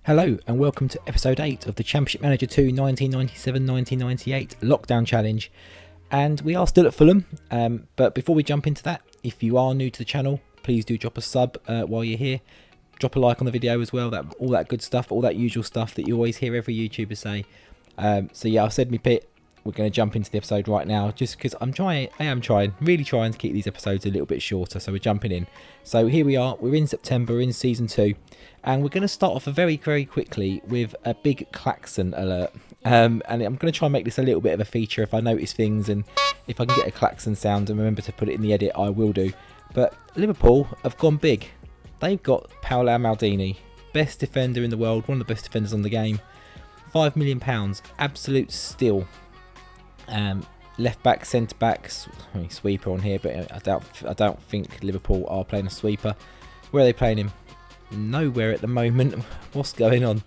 Hello and welcome to episode 8 of the Championship Manager 2 1997-1998 Lockdown Challenge. And we are still at Fulham, but before we jump into that, if you are new to the channel, please do drop a sub while you're here. Drop a like on the video as well, all that good stuff, all that usual stuff that you always hear every YouTuber say. So yeah, I've said me pit. We're going to jump into the episode right now, just because I am really trying to keep these episodes a little bit shorter, so we're jumping in. So here we are, we're in September, we're in Season 2, and we're going to start off very quickly with a big klaxon alert. And I'm going to try and make this a little bit of a feature if I notice things, and if I can get a klaxon sound and remember to put it in the edit, I will do. But Liverpool have gone big. They've got Paolo Maldini, best defender in the world, one of the best defenders on the game. £5 million, absolute steal. Left back, centre backs, sweeper on here, but I don't think Liverpool are playing a sweeper. Where are they playing him? Nowhere at the moment. What's going on?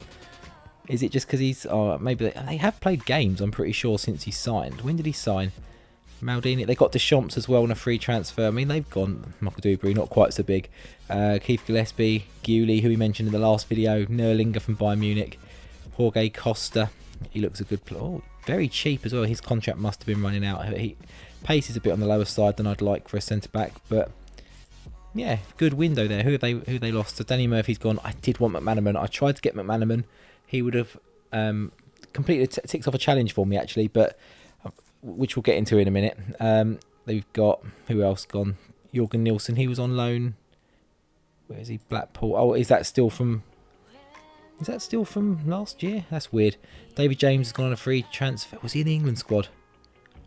Is it just because he's? Maybe they have played games, I'm pretty sure, since he signed. When did he sign? Maldini. They got Deschamps as well on a free transfer. I mean, they've gone Makadubri, not quite so big. Keith Gillespie, Wegerle, who we mentioned in the last video, Nerlinger from Bayern Munich, Jorge, Costa. He looks a good player. Oh, very cheap as well. His contract must have been running out. Pace is a bit on the lower side than I'd like for a centre back, but yeah, good window there. Who they lost? So Danny Murphy's gone. I did want McManaman. I tried to get McManaman. He would have completely ticked off a challenge for me actually, but which we'll get into in a minute. They've got, who else gone? Jorgen Nielsen. He was on loan. Where is he? Blackpool. Oh, is that still from last year? That's weird. David James has gone on a free transfer. Was he in the England squad?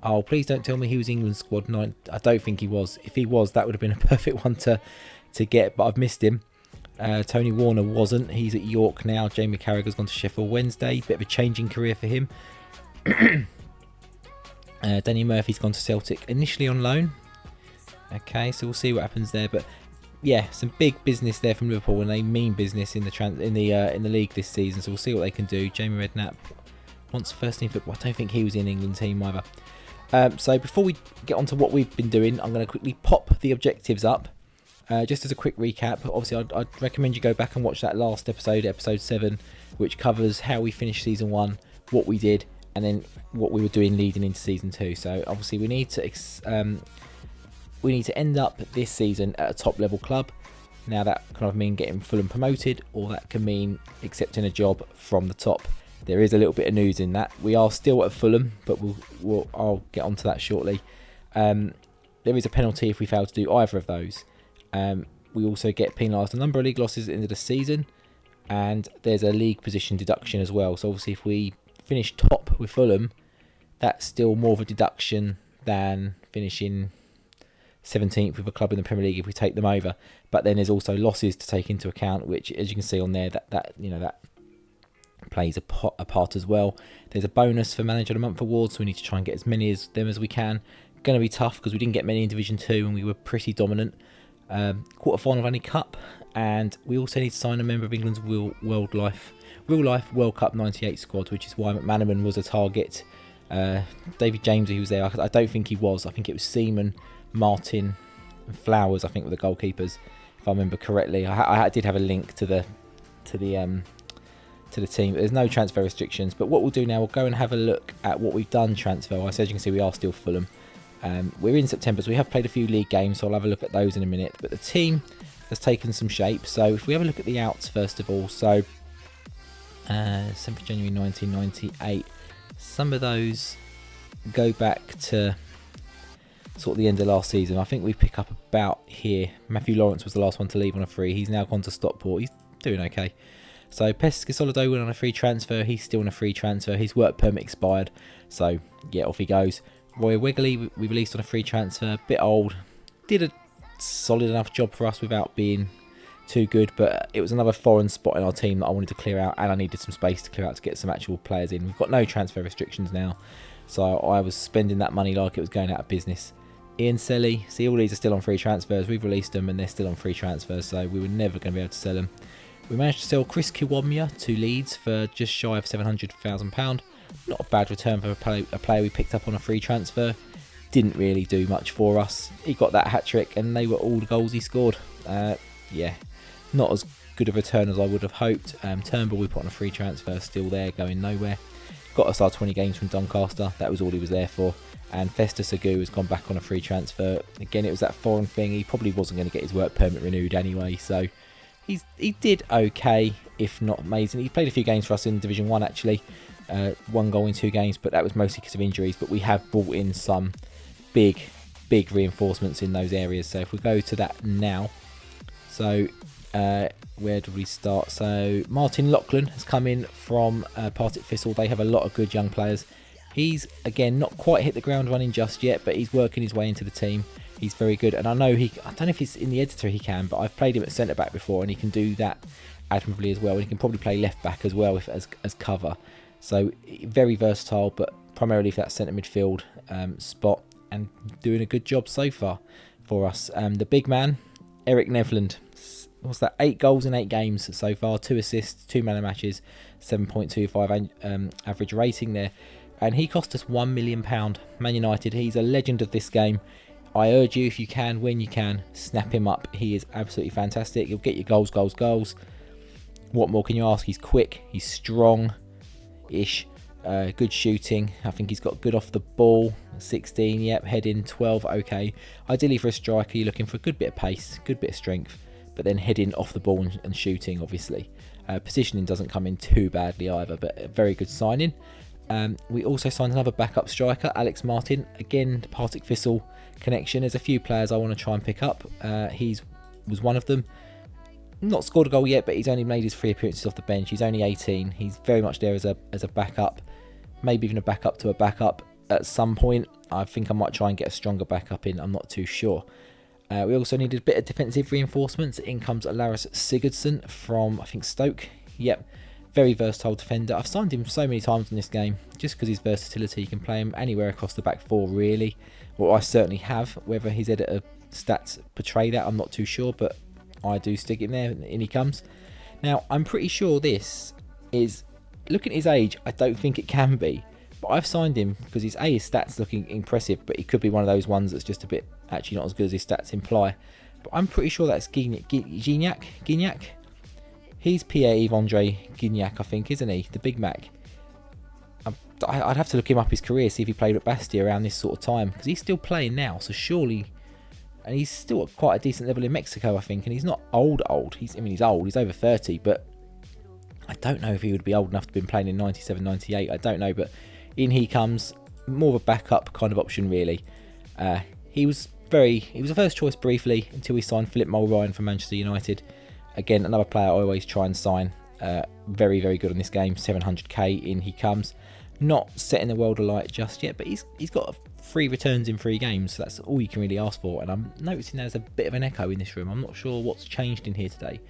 Oh, please don't tell me he was England squad. No, I don't think he was. If he was, that would have been a perfect one to get, but I've missed him. Tony Warner wasn't. He's at York now. Jamie Carragher's gone to Sheffield Wednesday. Bit of a changing career for him. Danny Murphy's gone to Celtic, initially on loan. Okay, so we'll see what happens there, but yeah, some big business there from Liverpool, and they mean business in the league this season. So we'll see what they can do. Jamie Redknapp wants first team football. I don't think he was in England team either. So before we get on to what we've been doing, I'm going to quickly pop the objectives up. Just as a quick recap, obviously I'd recommend you go back and watch that last episode, episode 7, which covers how we finished season 1, what we did, and then what we were doing leading into season 2. So obviously we need to end up this season at a top level club. Now that kind of mean getting Fulham promoted, or that can mean accepting a job from the top. There is a little bit of news in that. We are still at Fulham, but I'll get onto that shortly. There is a penalty if we fail to do either of those. We also get penalised a number of league losses at the end of the season, and there's a league position deduction as well. So obviously if we finish top with Fulham, that's still more of a deduction than finishing 17th with a club in the Premier League if we take them over. But then there's also losses to take into account, which, as you can see on there, that plays a part as well. There's a bonus for Manager of the Month awards, so we need to try and get as many of them as we can. Going to be tough because we didn't get many in Division 2 and we were pretty dominant. Quarter-final of any cup, and we also need to sign a member of England's Real Life World Cup 98 squad, which is why McManaman was a target. David James, who was there, I don't think he was. I think it was Seaman, Martin and Flowers, I think, were the goalkeepers, if I remember correctly. I did have a link to the team. There's no transfer restrictions, but what we'll do now, we'll go and have a look at what we've done transfer-wise. As you can see, we are still Fulham. We're in September, so we have played a few league games, so I'll have a look at those in a minute. But the team has taken some shape. So if we have a look at the outs first of all, so 7th of January 1998, some of those go back to sort of the end of last season. I think we pick up about here. Matthew Lawrence was the last one to leave on a free. He's now gone to Stockport. He's doing okay. So Peschisolido went on a free transfer. He's still on a free transfer. His work permit expired. So yeah, off he goes. Wegerle we released on a free transfer. Bit old. Did a solid enough job for us without being too good. But it was another foreign spot in our team that I wanted to clear out. And I needed some space to clear out to get some actual players in. We've got no transfer restrictions now. So I was spending that money like it was going out of business. Ian Selley, see, all these are still on free transfers. We've released them and they're still on free transfers, so we were never going to be able to sell them. We managed to sell Chris Kiwamya to Leeds for just shy of £700,000. Not a bad return for a player we picked up on a free transfer. Didn't really do much for us. He got that hat-trick and they were all the goals he scored. Yeah, not as good good a return as I would have hoped. Turnbull we put on a free transfer, still there, going nowhere. Got us our 20 games from Doncaster, that was all he was there for. And Festus has gone back on a free transfer. Again, it was that foreign thing, he probably wasn't going to get his work permit renewed anyway, so he did okay, if not amazing. He played a few games for us in Division 1 actually, 1 goal in 2 games, but that was mostly because of injuries. But we have brought in some big reinforcements in those areas. So if we go to that now, so where do we start? So Martin Lauchlan has come in from Partick Thistle. They have a lot of good young players. He's again not quite hit the ground running just yet, but he's working his way into the team. He's very good, and I know I don't know if he's in the editor he can, but I've played him at centre back before, and he can do that admirably as well. And he can probably play left back as well as cover. So very versatile, but primarily for that centre midfield spot, and doing a good job so far for us. The big man, Erik Nevland. What's that? 8 goals in 8 games so far, 2 assists, 2 man of matches, 7.25 average rating there. And he cost us £1 million. Man United, he's a legend of this game. I urge you, if you can, when you can, snap him up. He is absolutely fantastic. He'll get you goals. What more can you ask? He's quick, he's strong-ish, good shooting. I think he's got good off the ball, 16, yep, heading 12, okay. Ideally for a striker, you're looking for a good bit of pace, good bit of strength, but then heading off the ball and shooting, obviously. Positioning doesn't come in too badly either, but a very good signing. We also signed another backup striker, Alex Martin. Again, the Partick Thistle connection. There's a few players I want to try and pick up. He was one of them. Not scored a goal yet, but he's only made his 3 appearances off the bench. He's only 18. He's very much there as a backup, maybe even a backup to a backup at some point. I think I might try and get a stronger backup in. I'm not too sure. We also needed a bit of defensive reinforcements. In comes Larus Sigurdsson from, I think, Stoke. Yep. Very versatile defender. I've signed him so many times in this game just because his versatility. You can play him anywhere across the back 4 really, or I certainly have. Whether his editor stats portray that, I'm not too sure, but I do stick him there, and in he comes. Now I'm pretty sure this is, looking at his age, I don't think it can be, but I've signed him because his stats looking impressive, but he could be one of those ones that's just a bit actually not as good as his stats imply. But I'm pretty sure that's Gignac. He's Pierre-Yves André Gignac, I think, isn't he? The Big Mac. I'd have to look him up his career, see if he played at Bastia around this sort of time, because he's still playing now, so surely... And he's still at quite a decent level in Mexico, I think, and he's not old. He's old, he's over 30, but I don't know if he would be old enough to have been playing in 97, 98, I don't know, but in he comes, more of a backup kind of option, really. He was a first choice briefly, until we signed Philip Mulryne from Manchester United. Again, another player I always try and sign. Very, very good on this game. 700k in he comes. Not setting the world alight just yet, but he's got 3 returns in 3 games. So that's all you can really ask for. And I'm noticing there's a bit of an echo in this room. I'm not sure what's changed in here today.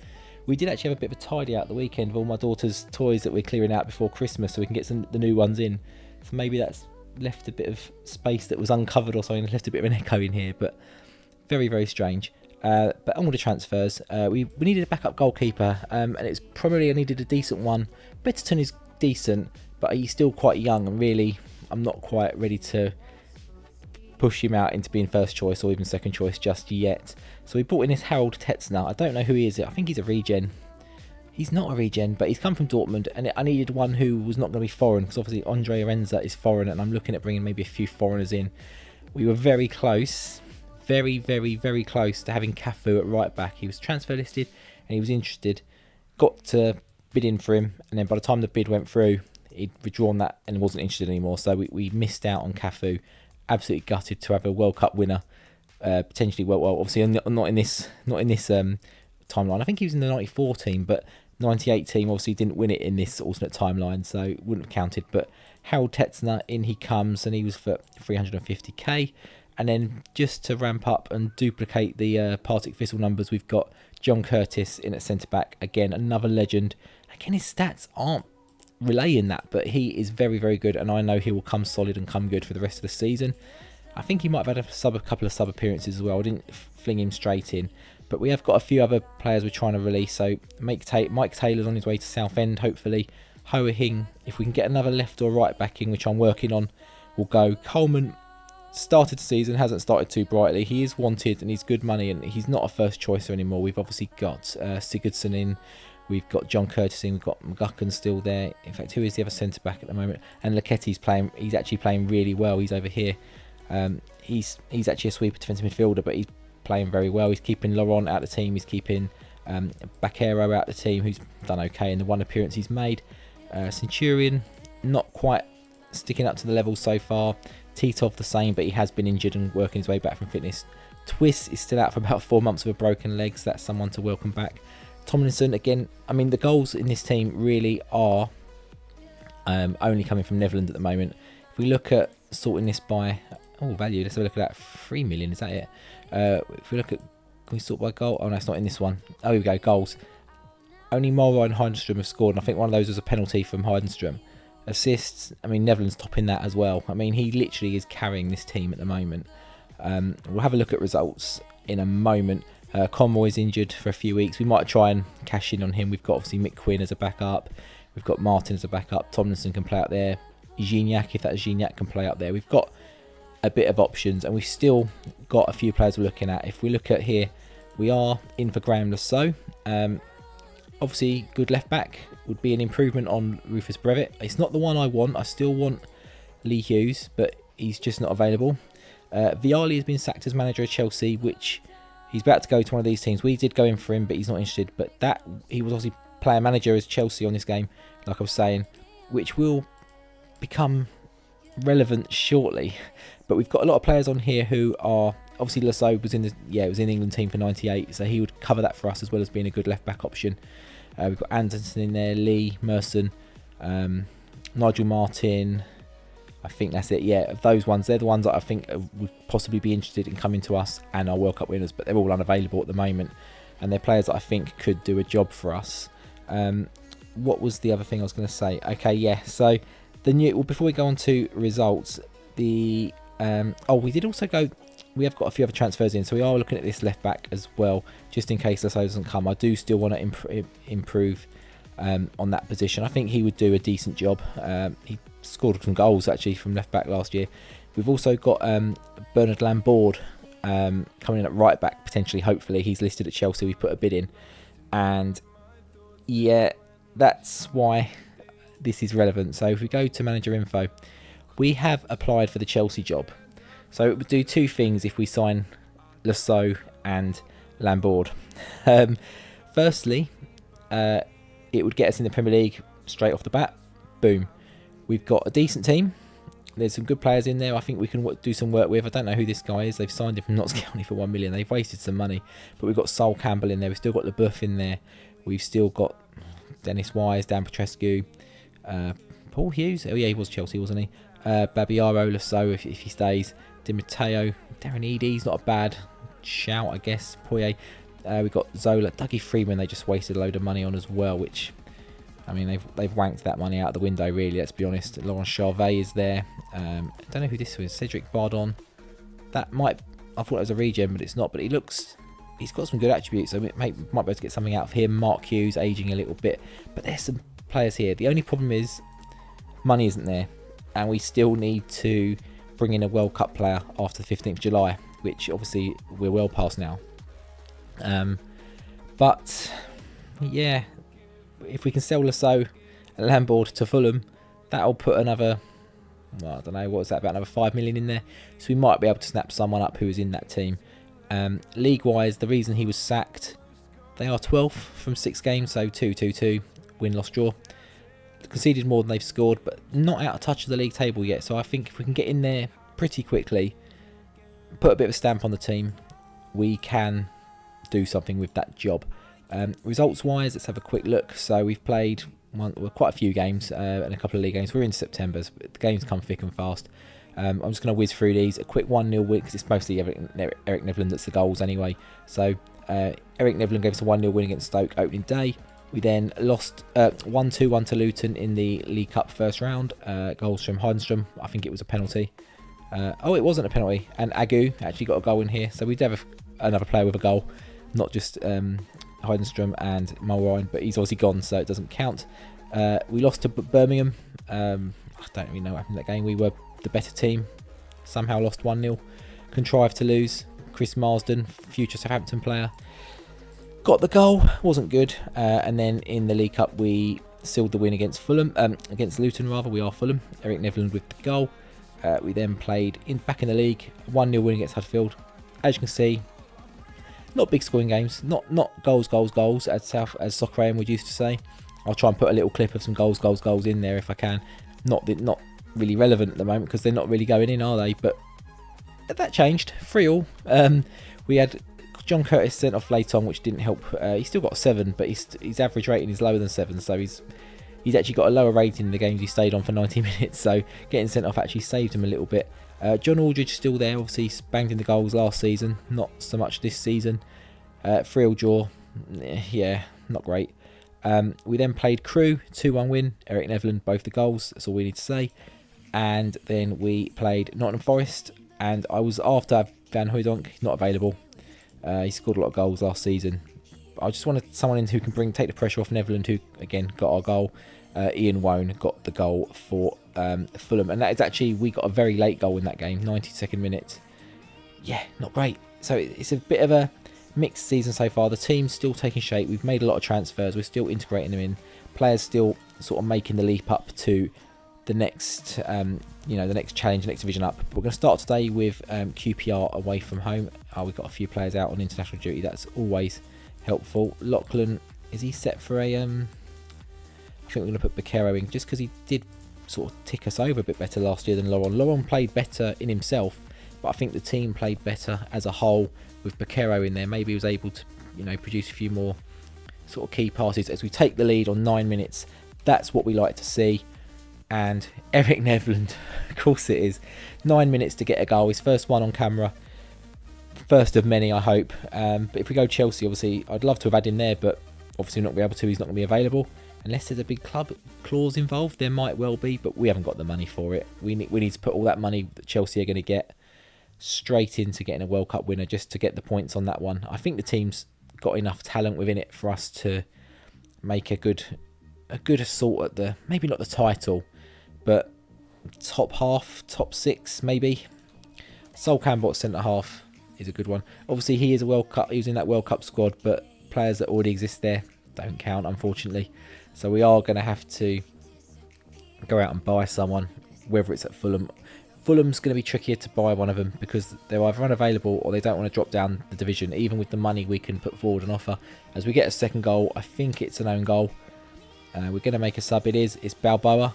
We did actually have a bit of a tidy out the weekend of all my daughter's toys that we're clearing out before Christmas, so we can get the new ones in. So maybe that's left a bit of space that was uncovered or something. Left a bit of an echo in here, but very, very strange. But on with the transfers, we needed a backup goalkeeper, and it's primarily I needed a decent one. Betterton is decent, but he's still quite young, and really I'm not quite ready to push him out into being first choice or even second choice just yet. So we brought in this Harald Tetzner. I don't know who he is. I think he's a regen. He's not a regen, but he's come from Dortmund, and I needed one who was not going to be foreign, because obviously André Arenza is foreign, and I'm looking at bringing maybe a few foreigners in. We were very close. Very, very, very close to having Cafu at right back. He was transfer listed and he was interested. Got to bid in for him, and then by the time the bid went through, he'd withdrawn that and wasn't interested anymore. So we missed out on Cafu. Absolutely gutted to have a World Cup winner. Potentially, well, obviously not in this timeline. I think he was in the 94 team, but 98 team obviously didn't win it in this alternate timeline, so wouldn't have counted. But Harald Tetzner, in he comes, and he was for 350k. And then just to ramp up and duplicate the Partick Thistle numbers, we've got John Curtis in at centre-back. Again, another legend. Again, his stats aren't relaying that, but he is very, very good, and I know he will come solid and come good for the rest of the season. I think he might have had a couple of sub-appearances as well. I didn't fling him straight in. But we have got a few other players we're trying to release. So Mike Taylor's on his way to Southend, hopefully. Hoa Hing, if we can get another left or right back in, which I'm working on, will go. Coleman started the season, hasn't started too brightly. He is wanted and he's good money, and he's not a first choicer anymore. We've obviously got Sigurdsson in, we've got John Curtis in, we've got McGuckin still there. In fact, who is the other centre back at the moment? And Leketti's playing. He's actually playing really well. He's over here. He's actually a sweeper defensive midfielder, but he's playing very well. He's keeping Laurent out of the team. He's keeping Baquero out of the team, who's done okay in the one appearance he's made. Centurion, not quite sticking up to the level so far. Titov the same, but he has been injured and working his way back from fitness. Twist is still out for about 4 months with a broken leg, so that's someone to welcome back. Tomlinson, again, I mean, the goals in this team really are only coming from Nevland at the moment. If we look at sorting this by value, let's have a look at that. 3 million, is that it? If we look at, can we sort by goal? Oh no, it's not in this one. Oh, here we go, goals. Only Mulryne and Heidenstrom have scored, and I think one of those was a penalty from Heidenstrom. Assists, I mean, Nevland's topping that as well. I mean, he literally is carrying this team at the moment. We'll have a look at results in a moment. Conroy's injured for a few weeks. We might try and cash in on him. We've got obviously Mick Quinn as a backup. We've got Martin as a backup. Tomlinson can play up there. Gignac, if that's Gignac, can play up there. We've got a bit of options, and we've still got a few players we're looking at. If we look at here, we are in for Graeme. Obviously, good left back would be an improvement on Rufus Brevitt. It's not the one I want. I still want Lee Hughes, but he's just not available. Wegerle has been sacked as manager of Chelsea, which he's about to go to one of these teams. We did go in for him, but he's not interested. But that he was obviously player manager as Chelsea on this game, like I was saying, which will become relevant shortly. But we've got a lot of players on here who are obviously Lasso was in the England team for '98, so he would cover that for us as well as being a good left back option. We've got Anderson in there, Lee, Merson, Nigel Martin. I think that's it. Yeah, those ones, they're the ones that I think would possibly be interested in coming to us and our World Cup winners, but they're all unavailable at the moment. And they're players that I think could do a job for us. What was the other thing I was going to say? Okay, yeah. So before we go on to results, we did also go. We have got a few other transfers in, so we are looking at this left back as well, just in case Lasso doesn't come. I do still want to improve on that position. I think he would do a decent job. He scored some goals actually from left back last year. We've also got Bernard Lambord coming in at right back potentially. Hopefully, he's listed at Chelsea. We put a bid in, and yeah, that's why this is relevant. So if we go to manager info, we have applied for the Chelsea job. So it would do two things if we sign Lasso and Lambord. Firstly, it would get us in the Premier League straight off the bat. Boom. We've got a decent team. There's some good players in there I think we can do some work with. I don't know who this guy is. They've signed him from Notts County for 1 million. They've wasted some money. But we've got Sol Campbell in there. We've still got LeBoeuf in there. We've still got Dennis Wise, Dan Petrescu, Paul Hughes. Oh yeah, he was Chelsea, wasn't he? Babiaro, Lasso if he stays. Di Matteo, Darren Eady's not a bad shout, I guess. Poirier. We've got Zola, Dougie Freeman. They just wasted a load of money on as well, which, I mean, they've wanked that money out of the window, really, let's be honest. Laurent Charvet is there. I don't know who this was. Cedric Bardon. I thought it was a regen, but it's not. But he's got some good attributes, so we might be able to get something out of him. Mark Hughes, aging a little bit. But there's some players here. The only problem is money isn't there. And we still need to bring in a World Cup player after the 15th of July, which obviously we're well past now. But yeah, if we can sell Lasso and Lambord to Fulham, that'll put another, I don't know, what was that, about another 5 million in there. So we might be able to snap someone up who is in that team. League-wise, the reason he was sacked, they are 12th from 6 games, so 2-2-2, win, loss, draw. Conceded more than they've scored, but not out of touch of the league table yet. So I think if we can get in there pretty quickly, put a bit of a stamp on the team, we can do something with that job. Results wise, let's have a quick look. So we've played quite a few games and a couple of league games. We're in September, so the games come thick and fast. I'm just going to whiz through these. A quick 1-0 win, because it's mostly Erik Nevland that's the goals anyway. So Erik Nevland gave us a 1-0 win against Stoke opening day. We then lost 1-2-1 to Luton in the League Cup first round. Goals from Heidenstrom. I think it was a penalty. It wasn't a penalty. And Agu actually got a goal in here. So we do have another player with a goal. Not just Heidenstrom and Mulryne, but he's obviously gone, so it doesn't count. We lost to Birmingham. I don't really know what happened in that game. We were the better team. somehow lost 1-0. Contrived to lose. Chris Marsden, future Southampton player, got the goal. Wasn't good. And then in the League Cup, we sealed the win against Fulham, against Luton rather. We are Fulham. Erik Nevland with the goal. We then played back in the league, 1-0 win against Huddersfield. As you can see, not big scoring games, not goals, as Soccer would used to say. I'll try and put a little clip of some goals in there if I can. Not really relevant at the moment because they're not really going in, are they? But that changed. 3-3. We had John Curtis sent off late on, which didn't help. He still got 7, but his average rating is lower than 7, so he's actually got a lower rating in the games he stayed on for 90 minutes. So getting sent off actually saved him a little bit. John Aldridge still there. Obviously, he's banged in the goals last season, not so much this season. 3-3 draw. Yeah, not great. We then played Crewe, 2-1 win. Erik Nevland, both the goals. That's all we need to say. And then we played Nottingham Forest, and I was after Van Hooydonk. He's not available. He scored a lot of goals last season. I just wanted someone in who can take the pressure off Nevland, who again got our goal. Ian Wone got the goal for Fulham, and that is actually, we got a very late goal in that game, 92nd minute. Yeah, not great. So it's a bit of a mixed season so far. The team's still taking shape. We've made a lot of transfers. We're still integrating them in. Players still sort of making the leap up to the next, the next challenge, next division up. We're going to start today with Q.P.R. away from home. We've got a few players out on international duty. That's always helpful. Lauchlan, is he set for a? I think we're going to put Wegerle in just because he did sort of tick us over a bit better last year than Laurent. Laurent played better in himself, but I think the team played better as a whole with Wegerle in there. Maybe he was able to, produce a few more sort of key passes as we take the lead on 9 minutes. That's what we like to see. And Erik Nevland, of course it is, 9 minutes to get a goal. His first one on camera, first of many, I hope. But if we go Chelsea, obviously, I'd love to have had him there, but obviously not going to be able to. He's not going to be available. Unless there's a big club clause involved, there might well be, but we haven't got the money for it. We need to put all that money that Chelsea are going to get straight into getting a World Cup winner just to get the points on that one. I think the team's got enough talent within it for us to make a good assault at the, maybe not the title, but top half, top 6 maybe. Sol Campbell at centre half is a good one. Obviously he is a World Cup, he was in that World Cup squad, but players that already exist there don't count, unfortunately. So we are going to have to go out and buy someone, whether it's at Fulham. Fulham's going to be trickier to buy one of them because they're either unavailable or they don't want to drop down the division, even with the money we can put forward and offer. As we get a second goal, I think it's an own goal. We're going to make a sub. It's Balboa.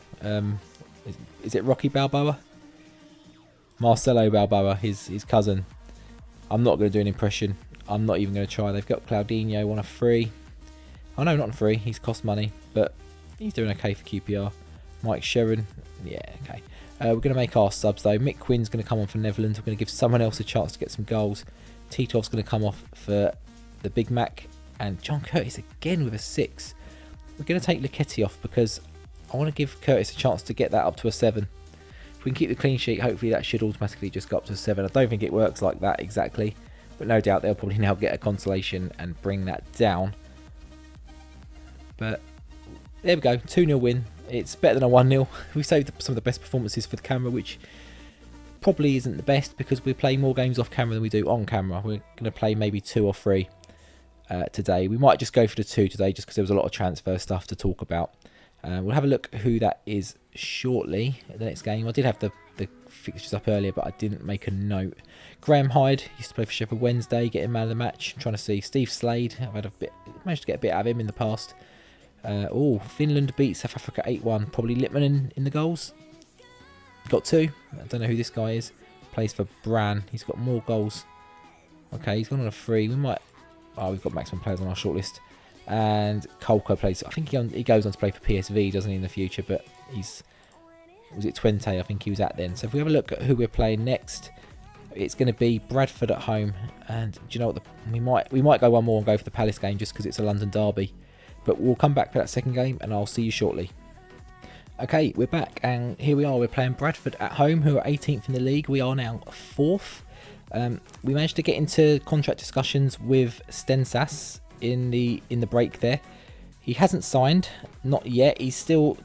Is it Rocky Balboa? Marcelo Balboa, his cousin. I'm not going to do an impression. I'm not even going to try. They've got Claudinho on a free. Oh no, not on free. He's cost money, but he's doing okay for Q.P.R. Mike Sherrin. Yeah, okay. We're going to make our subs though. Mick Quinn's going to come on for Nevland. We're going to give someone else a chance to get some goals. Titov's going to come off for the Big Mac. And John Curtis again with a 6. We're going to take Luketti off because I want to give Curtis a chance to get that up to a 7. If we can keep the clean sheet, hopefully that should automatically just go up to a 7. I don't think it works like that exactly, but no doubt they'll probably now get a consolation and bring that down. But there we go, 2-0 win. It's better than a 1-0. We saved some of the best performances for the camera, which probably isn't the best because we play more games off camera than we do on camera. We're going to play maybe 2 or 3 today. We might just go for the 2 today just because there was a lot of transfer stuff to talk about. We'll have a look who that is shortly at the next game. I did have the fixtures up earlier, but I didn't make a note. Graeme Hyde used to play for Sheffield Wednesday, getting man of the match. I'm trying to see Steve Slade. I've had managed to get a bit out of him in the past. Finland beat South Africa 8-1. Probably Lippmann in the goals. Got 2. I don't know who this guy is. Plays for Bran. He's got more goals. Okay, he's gone on a 3. We might. Oh, we've got maximum players on our shortlist. And Kolko plays. I think he goes on to play for PSV, doesn't he, in the future? But was it Twente? I think he was at then. So if we have a look at who we're playing next, it's going to be Bradford at home. And do you know what? We might go one more and go for the Palace game just because it's a London derby. But we'll come back for that second game and I'll see you shortly. Okay, we're back and here we are. We're playing Bradford at home, who are 18th in the league. We are now 4th. We managed to get into contract discussions with Stensas in the break there. He hasn't signed, not yet. He's still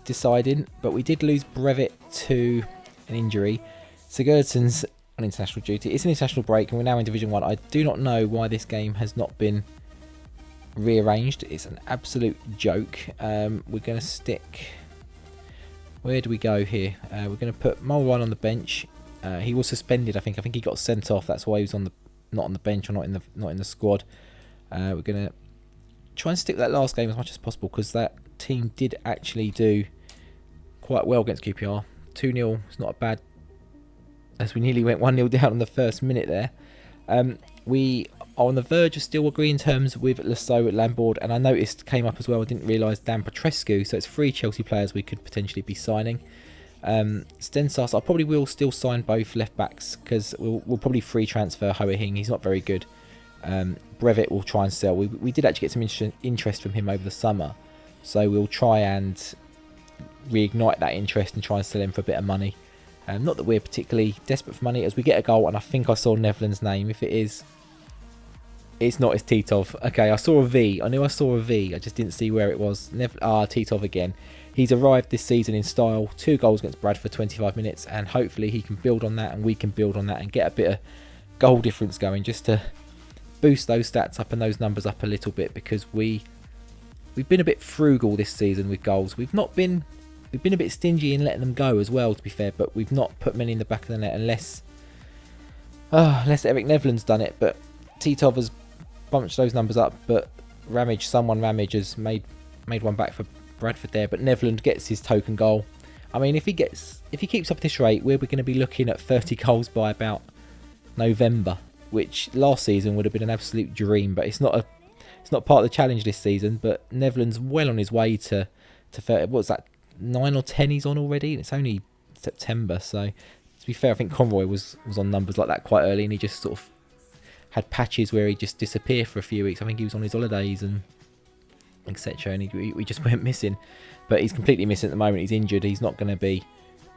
deciding, but we did lose Brevet to an injury. Sigurdsson's on international duty. It's an international break and we're now in Division 1. I do not know why this game has not been rearranged. It's an absolute joke. We're going to stick... Where do we go here? We're going to put Mulryne on the bench. He was suspended, I think. I think he got sent off. That's why he was not on the bench or not in the squad. We're going to try and stick with that last game as much as possible because that team did actually do quite well against Q.P.R. 2-0. It's not a bad... As we nearly went 1-0 down in the first minute there. We are on the verge of still agreeing terms with Lasso at Lambourd, and I noticed came up as well. I didn't realise Dan Petrescu, so it's 3 Chelsea players we could potentially be signing. Stensas, I probably will still sign both left backs because we'll probably free transfer Hoa Hing. He's not very good. Brevet will try and sell. We did actually get some interest from him over the summer, so we'll try and reignite that interest and try and sell him for a bit of money. Not that we're particularly desperate for money as we get a goal, and I think I saw Nevland's name. If it is, it's not, it's Titov. Okay, I saw a V. I knew I saw a V. I just didn't see where it was. Titov again. He's arrived this season in style. 2 goals against Bradford, 25 minutes, and hopefully he can build on that and we can build on that and get a bit of goal difference going just to boost those stats up and those numbers up a little bit because we've been a bit frugal this season with goals. We've been a bit stingy in letting them go as well, to be fair, but we've not put many in the back of the net unless Erik Nevland's done it. But Titov has bunched those numbers up, but Ramage has made one back for Bradford there. But Nevland gets his token goal. I mean, if he keeps up at this rate, we're going to be looking at 30 goals by about November, which last season would have been an absolute dream. But it's not part of the challenge this season. But Nevland's well on his way to 30. What's that? 9 or 10 he's on already, and it's only September, so to be fair, I think Conroy was on numbers like that quite early, and he just sort of had patches where he just disappeared for a few weeks. I think he was on his holidays and etc, and we just went missing. But he's completely missing at the moment. He's injured. He's not going to be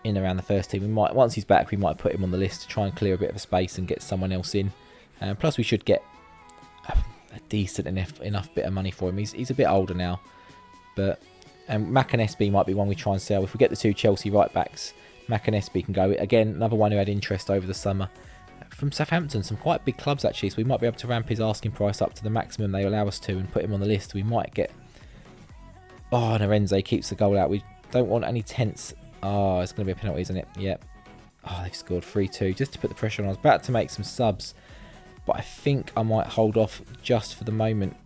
in around the first team. Once he's back, we might put him on the list to try and clear a bit of a space and get someone else in. Plus we should get a decent enough bit of money for him. He's a bit older now, but Mac and SB might be one we try and sell. If we get the 2 Chelsea right backs, Mac and SB can go. Again, another one who had interest over the summer. From Southampton, some quite big clubs actually, so we might be able to ramp his asking price up to the maximum they allow us to and put him on the list. We might get... Oh, Narenze keeps the goal out. We don't want any tense. Oh, it's going to be a penalty, isn't it? Yep. Oh, they've scored 3-2 just to put the pressure on. I was about to make some subs, but I think I might hold off just for the moment.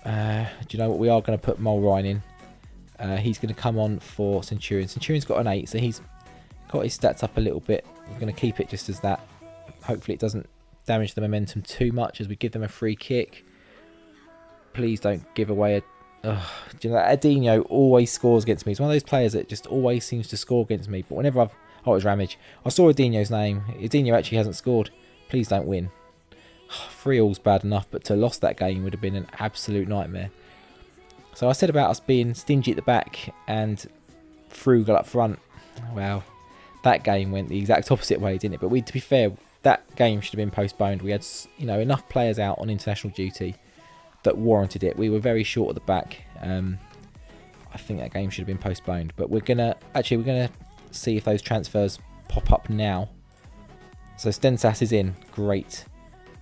Do you know what? We are going to put Mulryne in. He's going to come on for Centurion. Centurion's got an 8, so he's got his stats up a little bit. We're going to keep it just as that. Hopefully it doesn't damage the momentum too much as we give them a free kick. Please don't give away a... do you know that Adinho always scores against me? He's one of those players that just always seems to score against me. But whenever I've... Oh, it was Ramage. I saw Adinho's name. Adinho actually hasn't scored. Please don't win. 3-all's bad enough, but to lost that game would have been an absolute nightmare. So I said about us being stingy at the back and frugal up front. Well, that game went the exact opposite way, didn't it? But to be fair, that game should have been postponed. We had, enough players out on international duty that warranted it. We were very short at the back. I think that game should have been postponed. But we're gonna see if those transfers pop up now. So Stensas is in. Great.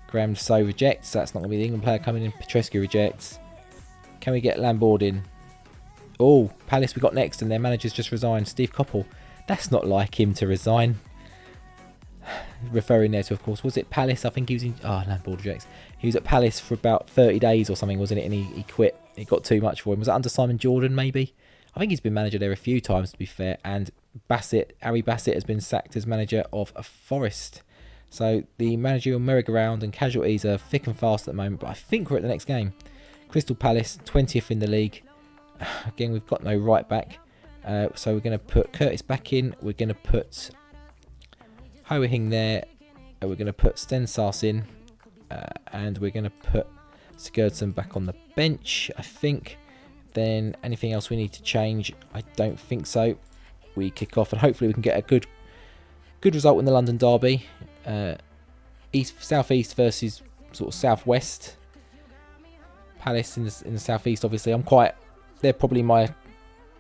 Graeme so rejects. That's not going to be the England player coming in. Petrescu rejects. Can we get Lambourd in? Oh, Palace we got next, and their manager's just resigned. Steve Coppell. That's not like him to resign. Referring there to, of course, was it Palace? I think he was in... Oh, Lambourd rejects. He was at Palace for about 30 days or something, wasn't it? And he quit. It got too much for him. Was that under Simon Jordan, maybe? I think he's been manager there a few times, to be fair. And Harry Bassett has been sacked as manager of Forest. So the managerial merry-go-round and casualties are thick and fast at the moment. But I think we're at the next game. Crystal Palace, 20th in the league. Again, we've got no right back. So we're going to put Curtis back in. We're going to put Hoa Hing there. We're going to put Stensas in. And we're going to put Sigurdsson back on the bench, I think. Then anything else we need to change? I don't think so. We kick off and hopefully we can get a good result in the London derby. South-east versus sort of south-west. Palace in the south-east, obviously. They're probably my...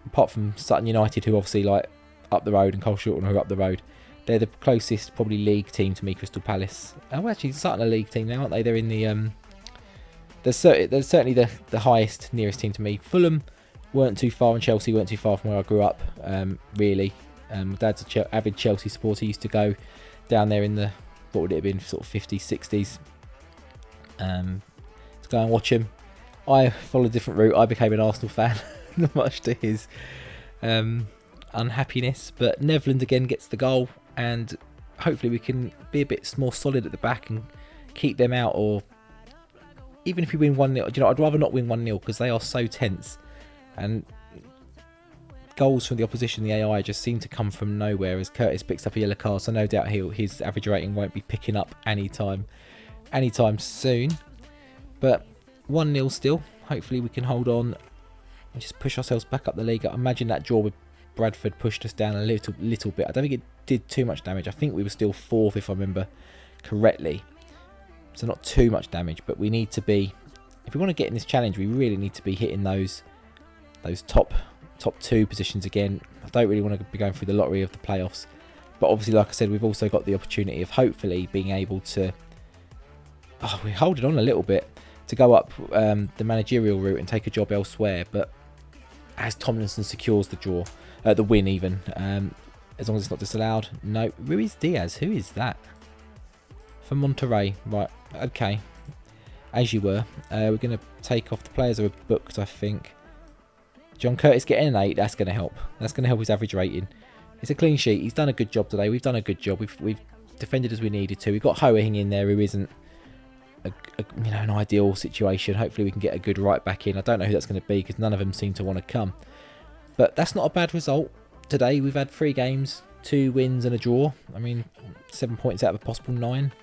Apart from Sutton United, who obviously like up the road, and Cole Shorten, who are up the road. they're the closest probably league team to me, Crystal Palace. Oh, actually, starting a league team now, aren't they? They're in the they're certainly the highest, nearest team to me. Fulham weren't too far, and Chelsea weren't too far from where I grew up. Really, my dad's an avid Chelsea supporter. He used to go down there in the, what would it have been, sort of 50s, 60s, to go and watch him. I followed a different route. I became an Arsenal fan, much to his unhappiness. But Nevland again gets the goal, and hopefully we can be a bit more solid at the back and keep them out. Or even if we win 1-0, you know, I'd rather not win 1-0 because they are so tense. And goals from the opposition, the AI, just seem to come from nowhere as Curtis picks up a yellow card. So no doubt his average rating won't be picking up anytime soon. But 1-0 still. Hopefully we can hold on and just push ourselves back up the league. I imagine that draw with Bradford pushed us down a little bit. I don't think it did too much damage. I think we were still 4th if I remember correctly. So not too much damage, but we need to be, if we want to get in this challenge, we really need to be hitting those top 2 positions again. I don't really want to be going through the lottery of the playoffs. But obviously, like I said, we've also got the opportunity of hopefully being able to, we're holding on a little bit, to go up the managerial route and take a job elsewhere. But as Tomlinson secures the win even, as long as it's not disallowed. No, Ruiz Diaz, who is that? From Monterrey, right, okay. As you were. We're going to take off the players who are booked, I think. John Curtis getting an 8, that's going to help. That's going to help his average rating. It's a clean sheet. He's done a good job today. We've done a good job. We've defended as we needed to. We've got Hoeing in there, who isn't an ideal situation. Hopefully we can get a good right back in. I don't know who that's going to be because none of them seem to want to come. But that's not a bad result today. We've had 3 games, 2 wins and a draw. I mean, 7 points out of a possible 9.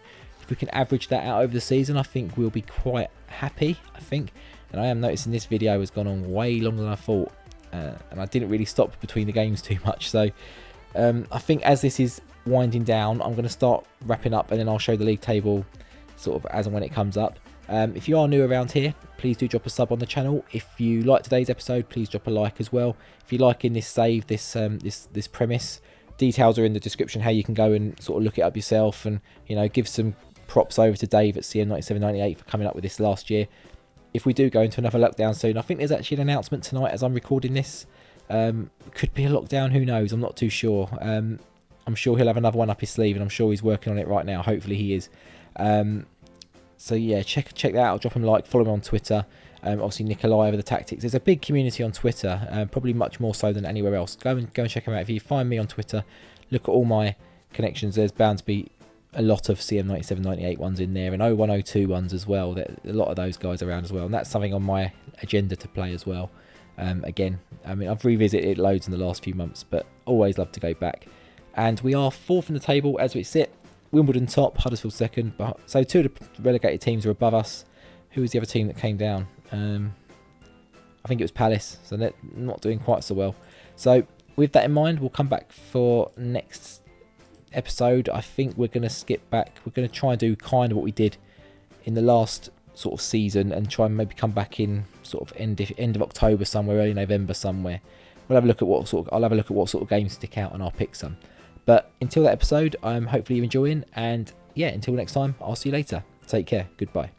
If we can average that out over the season, I think we'll be quite happy, I think. And I am noticing this video has gone on way longer than I thought. And I didn't really stop between the games too much. So I think as this is winding down, I'm going to start wrapping up, and then I'll show the league table sort of as and when it comes up. If you are new around here, please do drop a sub on the channel. If you like today's episode, please drop a like as well. If you're liking this save, this premise, details are in the description how you can go and sort of look it up yourself, and give some props over to Dave at CM9798 for coming up with this last year. If we do go into another lockdown soon, I think there's actually an announcement tonight as I'm recording this. Could be a lockdown, who knows? I'm not too sure. I'm sure he'll have another one up his sleeve, and I'm sure he's working on it right now. Hopefully he is. So yeah, check that out. Drop him a like, follow him on Twitter. Obviously Nikolai over the tactics. There's a big community on Twitter, probably much more so than anywhere else. Go and check him out. If you find me on Twitter, look at all my connections. There's bound to be a lot of CM9798 ones in there, and 0102 ones as well. A lot of those guys around as well, and that's something on my agenda to play as well. Again, I mean, I've revisited it loads in the last few months, but always love to go back. And we are 4th in the table as we sit. Wimbledon top, Huddersfield 2nd. So 2 of the relegated teams are above us. Who was the other team that came down? I think it was Palace, so they're not doing quite so well. So with that in mind, we'll come back for next episode. I think we're going to skip back. We're going to try and do kind of what we did in the last sort of season, and try and maybe come back in sort of end of October somewhere, early November somewhere. I'll have a look at what sort of games stick out, and I'll pick some. But until that episode, I'm hopefully you're enjoying, and yeah, until next time, I'll see you later. Take care. Goodbye.